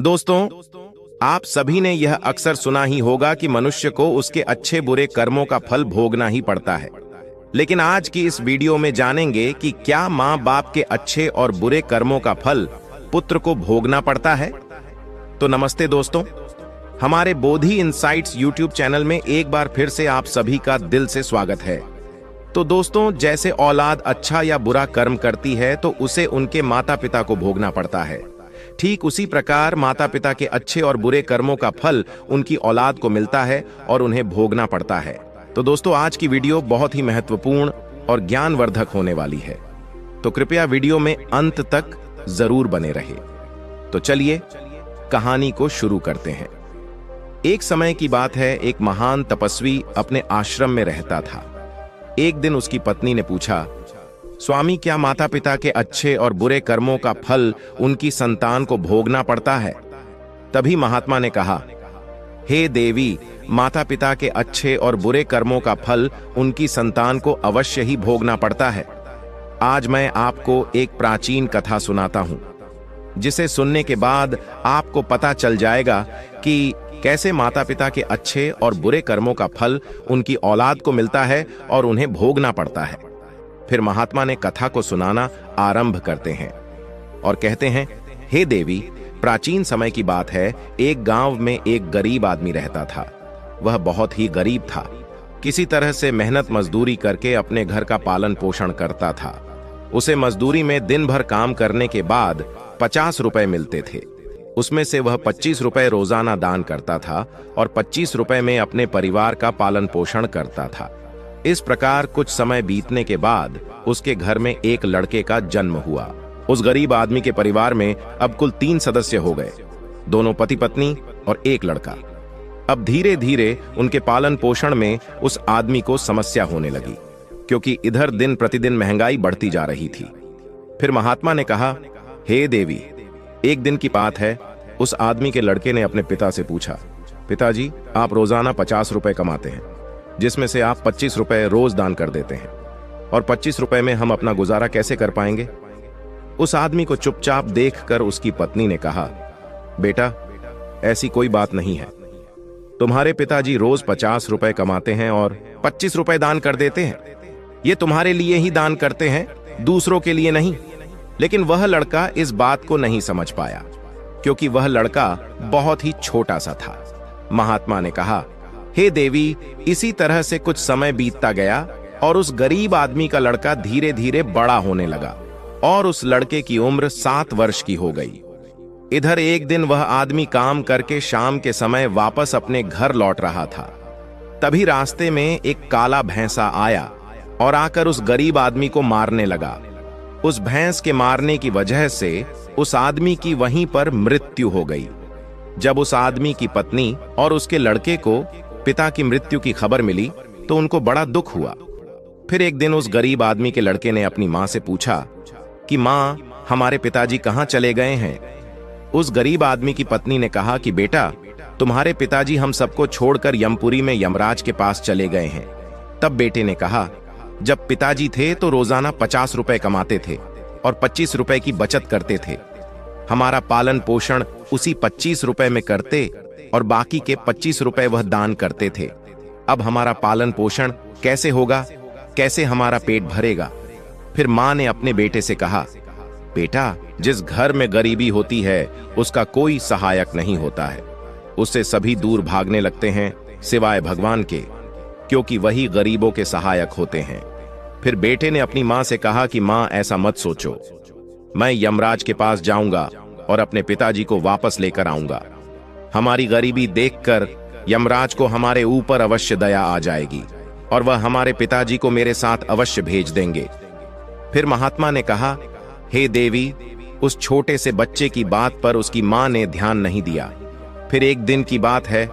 दोस्तों, आप सभी ने यह अक्सर सुना ही होगा कि मनुष्य को उसके अच्छे बुरे कर्मों का फल भोगना ही पड़ता है। लेकिन आज की इस वीडियो में जानेंगे कि क्या माँ बाप के अच्छे और बुरे कर्मों का फल पुत्र को भोगना पड़ता है। तो नमस्ते दोस्तों, हमारे बोधि इनसाइट्स यूट्यूब चैनल में एक बार फिर से आप सभी का दिल से स्वागत है। तो दोस्तों, जैसे औलाद अच्छा या बुरा कर्म करती है तो उसे उनके माता पिता को भोगना पड़ता है, ठीक उसी प्रकार माता पिता के अच्छे और बुरे कर्मों का फल उनकी औलाद को मिलता है और उन्हें भोगना पड़ता है। तो दोस्तों, आज की वीडियो बहुत ही महत्वपूर्ण और ज्ञानवर्धक होने वाली है, तो कृपया वीडियो में अंत तक जरूर बने रहे। तो चलिए कहानी को शुरू करते हैं। एक समय की बात है, एक महान तपस्वी अपने आश्रम में रहता था। एक दिन उसकी पत्नी ने पूछा, स्वामी, क्या माता पिता के अच्छे और बुरे कर्मों का फल उनकी संतान को भोगना पड़ता है? तभी महात्मा ने कहा, हे देवी, माता पिता के अच्छे और बुरे कर्मों का फल उनकी संतान को अवश्य ही भोगना पड़ता है। आज मैं आपको एक प्राचीन कथा सुनाता हूं, जिसे सुनने के बाद आपको पता चल जाएगा कि कैसे माता पिता के अच्छे और बुरे कर्मों का फल उनकी औलाद को मिलता है और उन्हें भोगना पड़ता है। फिर महात्मा ने कथा को सुनाना आरंभ करते हैं और कहते हैं, हे देवी, प्राचीन समय की बात है, एक गांव में एक गरीब आदमी रहता था। वह बहुत ही गरीब था। किसी तरह से मेहनत मजदूरी करके अपने घर का पालन पोषण करता था। उसे मजदूरी में दिन भर काम करने के बाद 50 रुपए मिलते थे। उसमें से वह 25 रुपए रोजाना दान करता था और 25 रुपए में अपने परिवार का पालन पोषण करता था। इस प्रकार कुछ समय बीतने के बाद उसके घर में एक लड़के का जन्म हुआ। उस गरीब आदमी के परिवार में अब कुल 3 सदस्य हो गए, दोनों पति पत्नी और एक लड़का। अब धीरे धीरे उनके पालन पोषण में उस आदमी को समस्या होने लगी, क्योंकि इधर दिन प्रतिदिन महंगाई बढ़ती जा रही थी। फिर महात्मा ने कहा, हे देवी, एक दिन की बात है, उस आदमी के लड़के ने अपने पिता से पूछा, पिताजी, आप रोजाना 50 रुपए कमाते हैं, जिसमें से आप 25 रुपए रोज दान कर देते हैं, और 25 रुपए में हम अपना गुजारा कैसे कर पाएंगे? उस आदमी को चुपचाप देखकर उसकी पत्नी ने कहा, बेटा, ऐसी कोई बात नहीं है। तुम्हारे पिताजी रोज 50 रुपए कमाते हैं और 25 रुपए दान कर देते हैं। ये तुम्हारे लिए ही दान करते हैं, दूसरों के लिए नहीं। लेकिन वह लड़का इस बात को नहीं समझ पाया, क्योंकि वह लड़का बहुत ही छोटा सा था। महात्मा ने कहा, हे देवी, इसी तरह से कुछ समय बीतता गया और उस गरीब आदमी का लड़का धीरे धीरे बड़ा होने लगा और उस लड़के की उम्र 7 वर्ष की हो गई। इधर एक दिन वह आदमी काम करके शाम के समय वापस अपने घर लौट रहा था। तभी रास्ते में एक काला भैंसा आया और आकर उस गरीब आदमी को मारने लगा। उस भैंस के मारने की वजह से उस आदमी की वहीं पर मृत्यु हो गई। जब उस आदमी की पत्नी और उसके लड़के को पिता की मृत्यु की खबर मिली तो उनको बड़ा दुख हुआ। फिर एक दिन उस गरीब आदमी के लड़के ने अपनी मां से पूछा कि मां, हमारे पिताजी कहां चले गए हैं? उस गरीब आदमी की पत्नी ने कहा कि बेटा, तुम्हारे पिताजी हम सबको छोड़कर यमपुरी में यमराज के पास चले गए हैं। तब बेटे ने कहा, जब पिताजी थे तो रोजाना 50 रुपए कमाते थे और 25 रुपए की बचत करते थे। हमारा पालन पोषण उसी 25 रुपए में करते और बाकी के 25 रुपए वह दान करते थे। अब हमारा पालन पोषण कैसे होगा? कैसे हमारा पेट भरेगा? फिर मां ने अपने बेटे से कहा, बेटा, जिस घर में गरीबी होती है उसका कोई सहायक नहीं होता है। उससे सभी दूर भागने लगते हैं सिवाय भगवान के, क्योंकि वही गरीबों के सहायक होते हैं। फिर बेटे ने अपनी मां से कहा कि मां, ऐसा मत सोचो, मैं यमराज के पास जाऊंगा और अपने पिताजी को वापस लेकर आऊंगा। हमारी गरीबी देखकर यमराज को हमारे ऊपर अवश्य दया आ जाएगी और वह हमारे पिताजी को मेरे साथ अवश्य भेज देंगे। फिर महात्मा ने कहा, हे देवी, उस छोटे से बच्चे की बात पर उसकी मां ने ध्यान नहीं दिया। फिर एक दिन की बात है,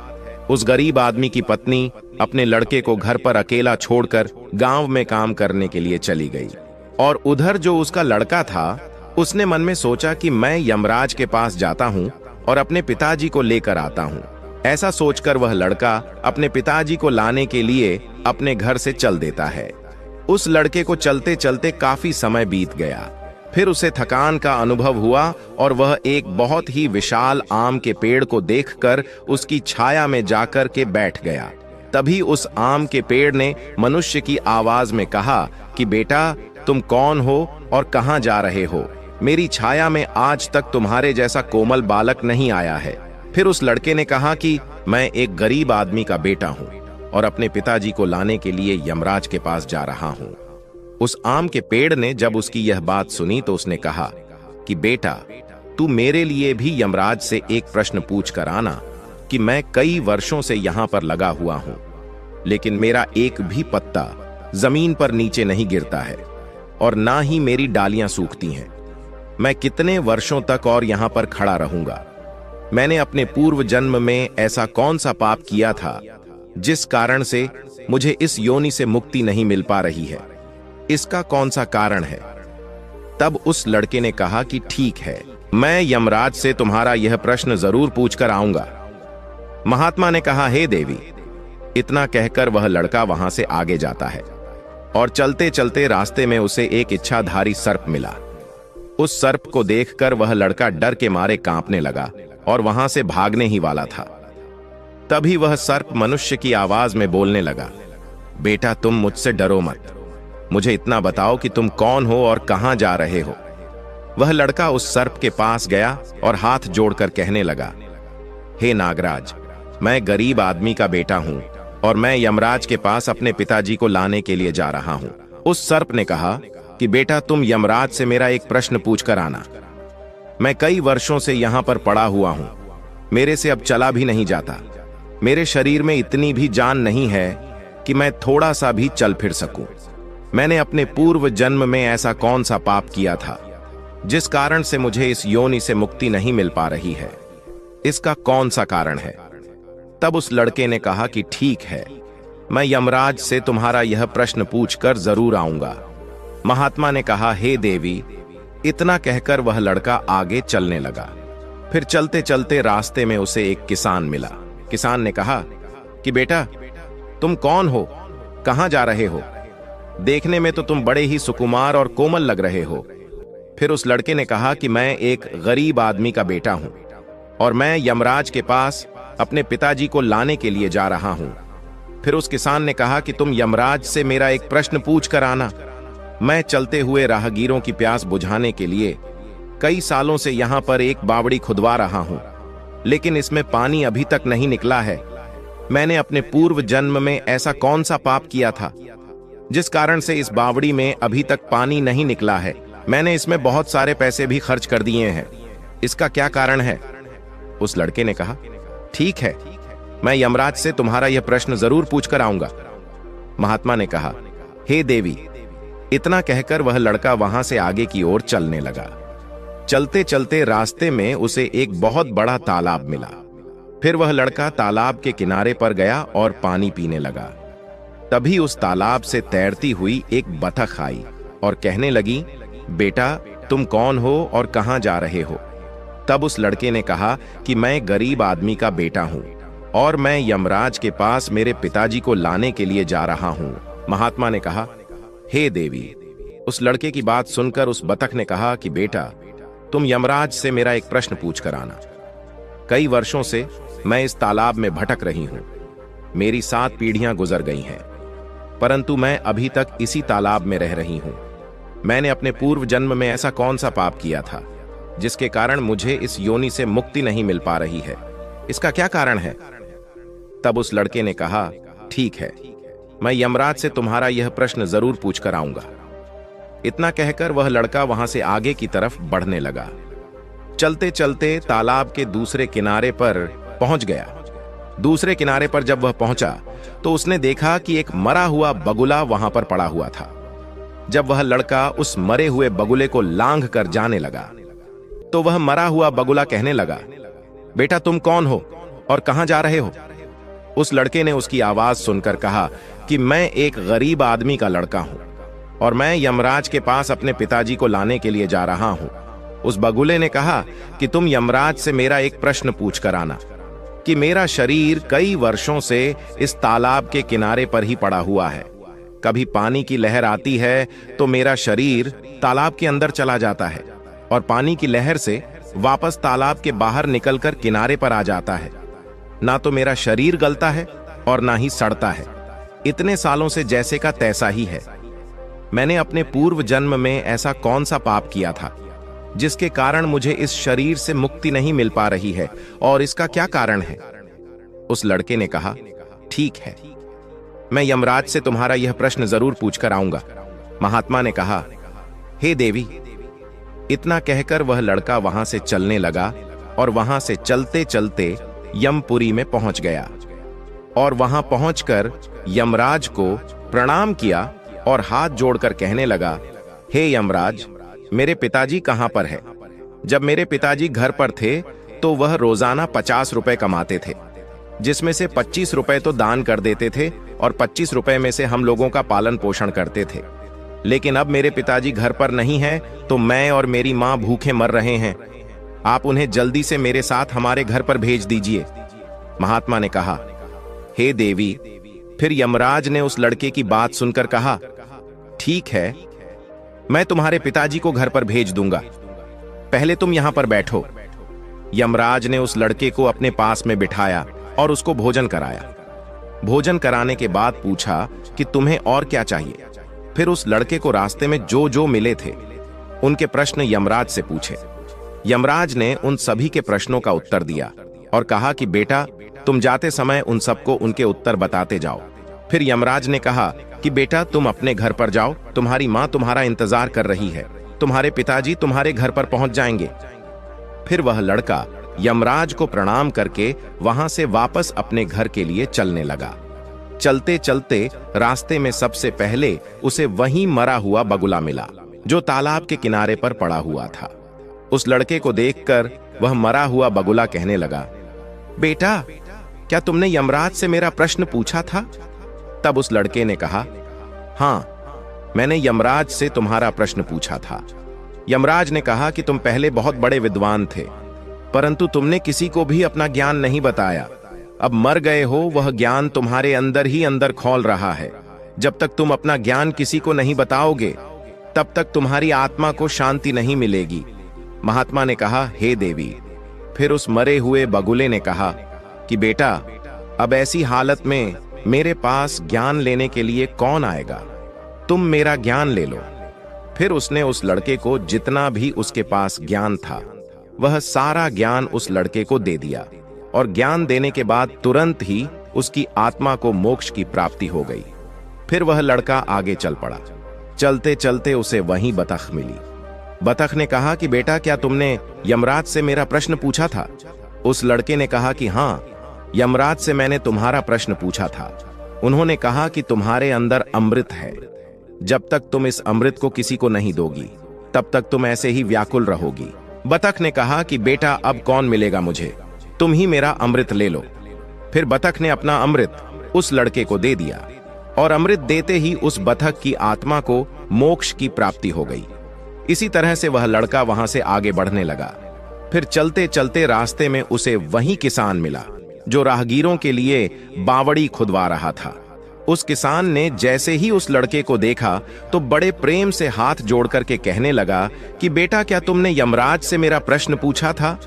उस गरीब आदमी की पत्नी अपने लड़के को घर पर अकेला छोड़कर गांव में काम करने के लिए चली गई। और उधर जो उसका लड़का था, उसने मन में सोचा कि मैं यमराज के पास जाता हूं और अपने पिताजी को लेकर आता हूं। ऐसा सोचकर वह लड़का अपने पिताजी को लाने के लिए अपने घर से चल देता है। उस लड़के को चलते चलते काफी समय बीत गया फिर उसे थकान का अनुभव हुआ और वह एक बहुत ही विशाल आम के पेड़ को देखकर उसकी छाया में जाकर के बैठ गया। तभी उस आम के पेड़ ने मनुष्य की आवाज में कहा कि बेटा, तुम कौन हो और कहां जा रहे हो? मेरी छाया में आज तक तुम्हारे जैसा कोमल बालक नहीं आया है। फिर उस लड़के ने कहा कि मैं एक गरीब आदमी का बेटा हूं और अपने पिताजी को लाने के लिए यमराज के पास जा रहा हूं। उस आम के पेड़ ने जब उसकी यह बात सुनी तो उसने कहा कि बेटा, तू मेरे लिए भी यमराज से एक प्रश्न पूछ कर आना कि मैं कई वर्षों से यहां पर लगा हुआ हूं, लेकिन मेरा एक भी पत्ता जमीन पर नीचे नहीं गिरता है और ना ही मेरी डालियां सूखती हैं। मैं कितने वर्षों तक और यहां पर खड़ा रहूंगा? मैंने अपने पूर्व जन्म में ऐसा कौन सा पाप किया था जिस कारण से मुझे इस योनि से मुक्ति नहीं मिल पा रही है? इसका कौन सा कारण है? तब उस लड़के ने कहा कि ठीक है, मैं यमराज से तुम्हारा यह प्रश्न जरूर पूछकर आऊंगा। महात्मा ने कहा, हे देवी। इतना कहकर वह लड़का वहां से आगे जाता है और चलते चलते रास्ते में उसे एक इच्छाधारी सर्प मिला। उस सर्प को देखकर वह लड़का डर के मारे कांपने लगा और वहां से भागने ही वाला था। तभी वह सर्प मनुष्य की आवाज में बोलने लगा, बेटा, तुम मुझसे डरो मत। मुझे इतना बताओ कि तुम कौन हो और कहां जा रहे हो? वह लड़का उस सर्प के पास गया और हाथ जोड़कर कहने लगा, हे नागराज, मैं गरीब आदमी का बेटा हूं और मैं यमराज के पास अपने पिताजी को लाने के लिए जा रहा हूं। उस सर्प ने कहा कि बेटा, तुम यमराज से मेरा एक प्रश्न पूछ कर आना। मैं कई वर्षों से यहां पर पड़ा हुआ हूं, मेरे से अब चला भी नहीं जाता। मेरे शरीर में इतनी भी जान नहीं है कि मैं थोड़ा सा भी चल फिर सकूं। मैंने अपने पूर्व जन्म में ऐसा कौन सा पाप किया था जिस कारण से मुझे इस योनि से मुक्ति नहीं मिल पा रही है? इसका कौन सा कारण है? तब उस लड़के ने कहा कि ठीक है, मैं यमराज से तुम्हारा यह प्रश्न पूछकर जरूर आऊंगा। महात्मा ने कहा, हे देवी। इतना कहकर वह लड़का आगे चलने लगा। फिर चलते चलते रास्ते में उसे एक किसान मिला। किसान ने कहा कि बेटा, तुम कौन हो? कहां जा रहे हो? देखने में तो तुम बड़े ही सुकुमार और कोमल लग रहे हो। फिर उस लड़के ने कहा कि मैं एक गरीब आदमी का बेटा हूं और मैं यमराज के पास अपने पिताजी को लाने के लिए जा रहा हूं। फिर उस किसान ने कहा कि तुम यमराज से मेरा एक प्रश्न पूछ कर आना। मैं चलते हुए राहगीरों की प्यास बुझाने के लिए कई सालों से यहां पर एक बावड़ी खुदवा रहा हूं, लेकिन इसमें पानी अभी तक नहीं निकला है। मैंने अपने पूर्व जन्म में ऐसा कौन सा पाप किया था जिस कारण से इस बावड़ी में अभी तक पानी नहीं निकला है? मैंने इसमें बहुत सारे पैसे भी खर्च कर दिए हैं, इसका क्या कारण है? उस लड़के ने कहा, ठीक है, मैं यमराज से तुम्हारा यह प्रश्न जरूर पूछकर आऊंगा। महात्मा ने कहा, हे देवी। इतना कहकर वह लड़का वहां से आगे की ओर चलने लगा। चलते चलते रास्ते में उसे एक बहुत बड़ा तालाब मिला। फिर वह लड़का तालाब के किनारे पर गया और पानी पीने लगा। तभी उस तालाब से तैरती हुई एक बतख आई और कहने लगी, बेटा, तुम कौन हो और कहां जा रहे हो? तब उस लड़के ने कहा कि मैं गरीब आदमी का बेटा हूं और मैं यमराज के पास मेरे पिताजी को लाने के लिए जा रहा हूं। महात्मा ने कहा, हे देवी। उस लड़के की बात सुनकर उस बतख ने कहा कि बेटा, तुम यमराज से मेरा एक प्रश्न पूछ कर आना। कई वर्षों से मैं इस तालाब में भटक रही हूं। मेरी 7 पीढ़ियां गुजर गई हैं, परंतु मैं अभी तक इसी तालाब में रह रही हूं। मैंने अपने पूर्व जन्म में ऐसा कौन सा पाप किया था जिसके कारण मुझे इस योनि से मुक्ति नहीं मिल पा रही है? इसका क्या कारण है? तब उस लड़के ने कहा, ठीक है, मैं यमराज से तुम्हारा यह प्रश्न जरूर पूछकर आऊंगा। इतना कहकर वह लड़का वहां से आगे की तरफ बढ़ने लगा। चलते चलते तालाब के दूसरे किनारे पर पहुंच गया। दूसरे किनारे पर जब वह पहुंचा तो उसने देखा कि एक मरा हुआ बगुला वहां पर पड़ा हुआ था। जब वह लड़का उस मरे हुए बगुले को लांघ कर जाने लगा तो वह मरा हुआ बगुला कहने लगा, बेटा, तुम कौन हो और कहां जा रहे हो? उस लड़के ने उसकी आवाज सुनकर कहा कि मैं एक गरीब आदमी का लड़का हूं और मैं यमराज के पास अपने पिताजी को लाने के लिए जा रहा हूं। उस बगुले ने कहा कि तुम यमराज से मेरा एक प्रश्न पूछ कर आना कि मेरा शरीर कई वर्षों से इस तालाब के किनारे पर ही पड़ा हुआ है। कभी पानी की लहर आती है तो मेरा शरीर तालाब के अंदर चला जाता है और पानी की लहर से वापस तालाब के बाहर निकलकर किनारे पर आ जाता है। ना तो मेरा शरीर गलता है और ना ही सड़ता है। इतने सालों से जैसे का तैसा ही है। मैंने अपने पूर्व जन्म में ऐसा कौन सा पाप किया था जिसके कारण मुझे इस शरीर से मुक्ति नहीं मिल पा रही है, और इसका क्या कारण है? उस लड़के ने कहा, ठीक है, मैं यमराज से तुम्हारा यह प्रश्न जरूर पूछकर आऊंगा। महात्मा ने कहा, हे देवी। इतना कहकर वह लड़का वहां से चलने लगा और वहां से चलते चलते यमपुरी में पहुंच गया और वहां पहुंचकर यमराज को प्रणाम किया और हाथ जोड़कर कहने लगा, हे यमराज, मेरे पिताजी कहां पर है? जब मेरे पिताजी घर पर थे तो वह रोजाना 50 रुपए कमाते थे, जिसमें से 25 रुपए तो दान कर देते थे और 25 रुपए में से हम लोगों का पालन पोषण करते थे। लेकिन अब मेरे पिताजी घर पर नहीं है तो मैं और मेरी मां भूखे मर रहे हैं। आप उन्हें जल्दी से मेरे साथ हमारे घर पर भेज दीजिए। महात्मा ने कहा, हे देवी। फिर यमराज ने उस लड़के की बात सुनकर कहा, ठीक है, मैं तुम्हारे पिताजी को घर पर भेज दूंगा, पहले तुम यहां पर बैठो। यमराज ने उस लड़के को अपने पास में बिठाया और उसको भोजन कराया। भोजन कराने के बाद पूछा कि तुम्हें और क्या चाहिए। फिर उस लड़के को रास्ते में जो जो मिले थे उनके प्रश्न यमराज से पूछे। यमराज ने उन सभी के प्रश्नों का उत्तर दिया और कहा कि बेटा, तुम जाते समय उन सबको उनके उत्तर बताते जाओ। फिर यमराज ने कहा कि बेटा, तुम अपने घर पर जाओ, तुम्हारी मां तुम्हारा इंतजार कर रही है, तुम्हारे पिताजी तुम्हारे घर पर पहुंच जाएंगे। फिर वह लड़का यमराज को प्रणाम करके वहां से वापस अपने घर के लिए चलने लगा। चलते चलते रास्ते में सबसे पहले उसे वहीं मरा हुआ बगुला मिला जो तालाब के किनारे पर पड़ा हुआ था। उस लड़के को देखकर वह मरा हुआ बगुला कहने लगा, बेटा, क्या तुमने यमराज से मेरा प्रश्न पूछा था? तब उस लड़के ने कहा, हाँ, मैंने यमराज से तुम्हारा प्रश्न पूछा था। यमराज ने कहा कि तुम पहले बहुत बड़े विद्वान थे, परंतु तुमने किसी को भी अपना ज्ञान नहीं बताया। अब मर गए हो, वह ज्ञान तुम्हारे अंदर ही अंदर खौल रहा है। जब तक तुम अपना ज्ञान किसी को नहीं बताओगे तब तक तुम्हारी आत्मा को शांति नहीं मिलेगी। महात्मा ने कहा, हे देवी। फिर उस मरे हुए बगुले ने कहा कि बेटा, अब ऐसी हालत में मेरे पास ज्ञान लेने के लिए कौन आएगा? तुम मेरा ज्ञान ले लो। फिर उसने उस लड़के को जितना भी उसके पास ज्ञान था वह सारा ज्ञान उस लड़के को दे दिया, और ज्ञान देने के बाद तुरंत ही उसकी आत्मा को मोक्ष की प्राप्ति हो गई। फिर वह लड़का आगे चल पड़ा। चलते चलते उसे वहीं बतख मिली। बतख ने कहा कि बेटा, क्या तुमने यमराज से मेरा प्रश्न पूछा था? उस लड़के ने कहा कि हाँ, यमराज से मैंने तुम्हारा प्रश्न पूछा था। उन्होंने कहा कि तुम्हारे अंदर अमृत है, जब तक तुम इस अमृत को किसी को नहीं दोगी तब तक तुम ऐसे ही व्याकुल रहोगी। बतख ने कहा कि बेटा, अब कौन मिलेगा मुझे, तुम ही मेरा अमृत ले लो। फिर बतख ने अपना अमृत उस लड़के को दे दिया, और अमृत देते ही उस बतख की आत्मा को मोक्ष की प्राप्ति हो गई। इसी तरह से वह लड़का वहां से आगे बढ़ने लगा। फिर चलते चलते रास्ते में उसे वही किसान मिला जो राहगीरों के लिए बावड़ी खुदवा रहा था। उस किसान ने जैसे ही उस लड़के को देखा तो बड़े प्रेम से हाथ जोड़कर के कहने लगा कि बेटा, क्या तुमने यमराज से मेरा प्रश्न पूछा था?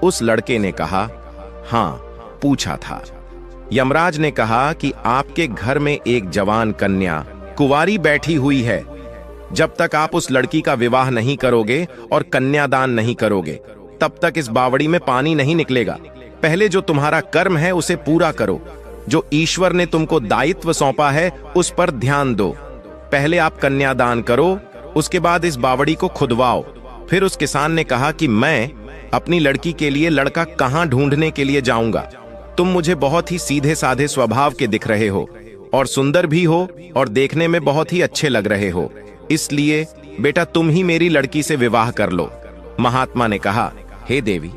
उस लड़के ने कहा, हाँ, पूछा था। यमराज ने कहा कि आपके घर में एक जवान कन्या कुंवारी बैठी हुई है। जब तक आप उस लड़की का विवाह नहीं करोगे और कन्यादान नहीं करोगे तब तक इस बावड़ी में पानी नहीं निकलेगा। पहले जो तुम्हारा कर्म है उसे पूरा करो। जो ईश्वर ने तुमको दायित्व सौंपा है उस पर ध्यान दो। पहले आप कन्यादान करो, उसके बाद इस बावड़ी को खुदवाओ। फिर उस किसान ने कहा कि मैं अपनी लड़की के लिए लड़का कहां ढूंढने के लिए जाऊंगा? तुम मुझे बहुत ही सीधे साधे स्वभाव के दिख रहे हो और सुंदर भी हो और देखने में बहुत ही अच्छे लग रहे हो, इसलिए बेटा तुम ही मेरी लड़की से विवाह कर लो। महात्मा ने कहा, हे देवी।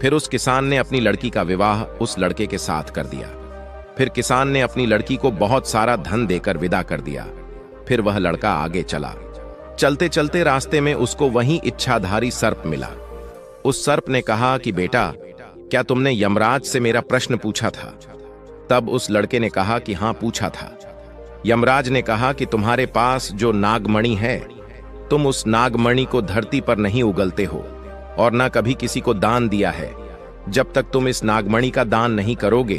फिर उस किसान ने अपनी लड़की का विवाह उस लड़के के साथ कर दिया। फिर किसान ने अपनी लड़की को बहुत सारा धन देकर विदा कर दिया। फिर वह लड़का आगे चला। चलते चलते रास्ते में उसको वहीं इच्छाधारी सर्प मिला। उस सर्प ने कहा कि बेटा, क्या तुमने यमराज से मेरा प्रश्न पूछा था? तब उस लड़के ने कहा कि हाँ, पूछा था। यमराज ने कहा कि तुम्हारे पास जो नागमणि है, तुम उस नागमणि को धरती पर नहीं उगलते हो और न कभी किसी को दान दिया है। जब तक तुम इस नागमणि का दान नहीं करोगे,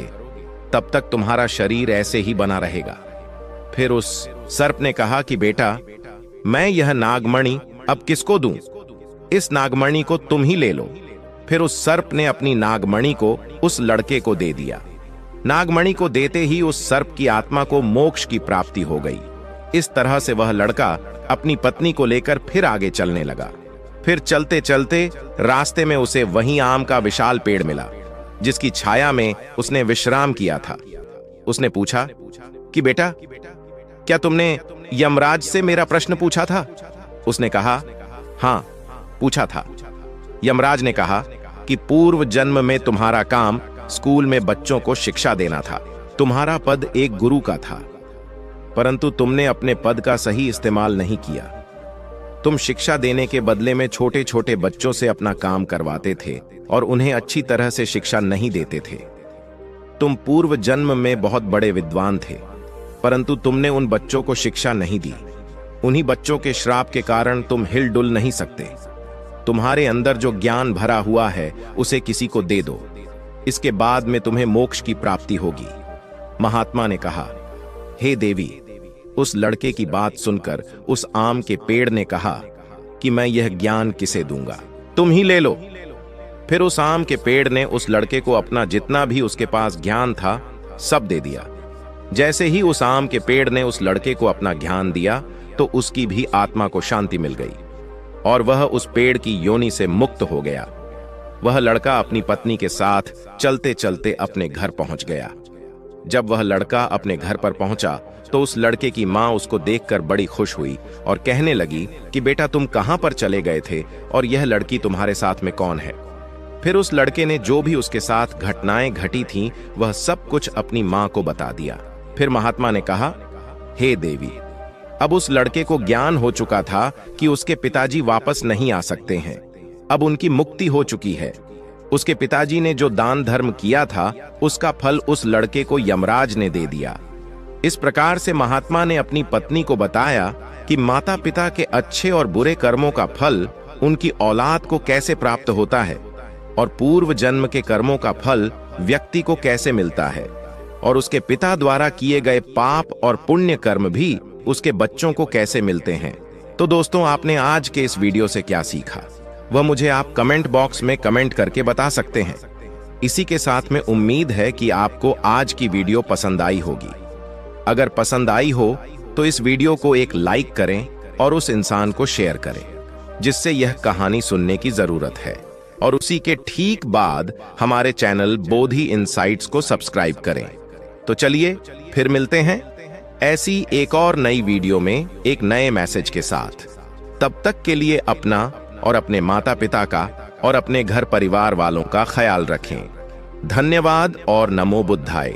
तब तक तुम्हारा शरीर ऐसे ही बना रहेगा। फिर उस सर्प ने कहा कि बेटा, मैं यह नागमणि अब किसको दूं? इस नागमणि को तुम ही ले लो। फिर उस सर्प ने अपनी नागमणि को उस लड़के को दे दिया। नागमणि को देते ही उस सर्प की आत्मा को मोक्ष की प्राप्ति हो गई। इस तरह से वह लड़का अपनी पत्नी को लेकर फिर आगे चलने लगा। फिर चलते चलते रास्ते में उसे वहीं आम का विशाल पेड़ मिला, जिसकी छाया में उसने विश्राम किया था। उसने पूछा कि बेटा, क्या तुमने यमराज से मेरा प्रश्न पूछा था? उसने कहा, हाँ, पूछा था। यमराज ने कहा कि पूर्व जन्म में तुम्हारा काम स्कूल में बच्चों को शिक्षा देना था। तुम्हारा पद एक गुरु का था, परंतु तुमने अपने पद का सही इस्तेमाल नहीं किया। तुम शिक्षा देने के बदले में छोटे छोटे बच्चों से अपना काम करवाते थे और उन्हें अच्छी तरह से शिक्षा नहीं देते थे। तुम पूर्व जन्म में बहुत बड़े विद्वान थे, परंतु तुमने उन बच्चों को शिक्षा नहीं दी। उन्हीं बच्चों के श्राप के कारण तुम हिलडुल नहीं सकते। तुम्हारे अंदर जो ज्ञान भरा हुआ है, उसे किसी को दे दो। इसके बाद में तुम्हें मोक्ष की प्राप्ति होगी। महात्मा ने कहा, हे देवी। उस लड़के की बात सुनकर उस आम के पेड़ ने कहा कि मैं यह ज्ञान किसे दूंगा, तुम ही ले लो। फिर उस आम के पेड़ ने उस लड़के को अपना जितना भी उसके पास ज्ञान था सब दे दिया। जैसे ही उस आम के पेड़ ने उस लड़के को अपना ज्ञान दिया, तो उसकी भी आत्मा को शांति मिल गई और वह उस पेड़ की योनि से मुक्त हो गया। वह लड़का अपनी पत्नी के साथ चलते चलते अपने घर पहुंच गया। जब वह लड़का अपने घर पर पहुंचा, तो उस लड़के की मां उसको देखकर बड़ी खुश हुई और कहने लगी कि बेटा, तुम कहां पर चले गए थे और यह लड़की तुम्हारे साथ में कौन है? फिर उस लड़के ने जो भी उसके साथ घटनाएं घटी थीं, वह सब कुछ अपनी मां को बता दिया। फिर महात्मा ने कहा, हे देवी, अब उस लड़के को ज्ञान हो चुका था कि उसके पिताजी वापस नहीं आ सकते हैं। अब उनकी मुक्ति हो चुकी है। उसके पिताजी ने जो दान धर्म किया था, उसका फल उस लड़के को यमराज ने दे दिया। इस प्रकार से महात्मा ने अपनी पत्नी को बताया कि माता पिता के अच्छे और बुरे कर्मों का फल उनकी औलाद को कैसे प्राप्त होता है और पूर्व जन्म के कर्मों का फल व्यक्ति को कैसे मिलता है, और उसके पिता द्वारा किए गए पाप और पुण्य कर्म भी उसके बच्चों को कैसे मिलते हैं। तो दोस्तों, आपने आज के इस वीडियो से क्या सीखा, वह मुझे आप कमेंट बॉक्स में कमेंट करके बता सकते हैं। इसी के साथ में उम्मीद है कि आपको आज की वीडियो पसंद आई होगी। अगर पसंद आई हो तो इस वीडियो को एक लाइक करें और उस इंसान को शेयर करें जिससे यह कहानी सुनने की जरूरत है, और उसी के ठीक बाद हमारे चैनल बोधि इनसाइट्स को सब्सक्राइब करें। तो चलिए फिर मिलते हैं ऐसी एक और नई वीडियो में एक नए मैसेज के साथ। तब तक के लिए अपना और अपने माता पिता का और अपने घर परिवार वालों का ख्याल रखें। धन्यवाद और नमो बुद्धाय।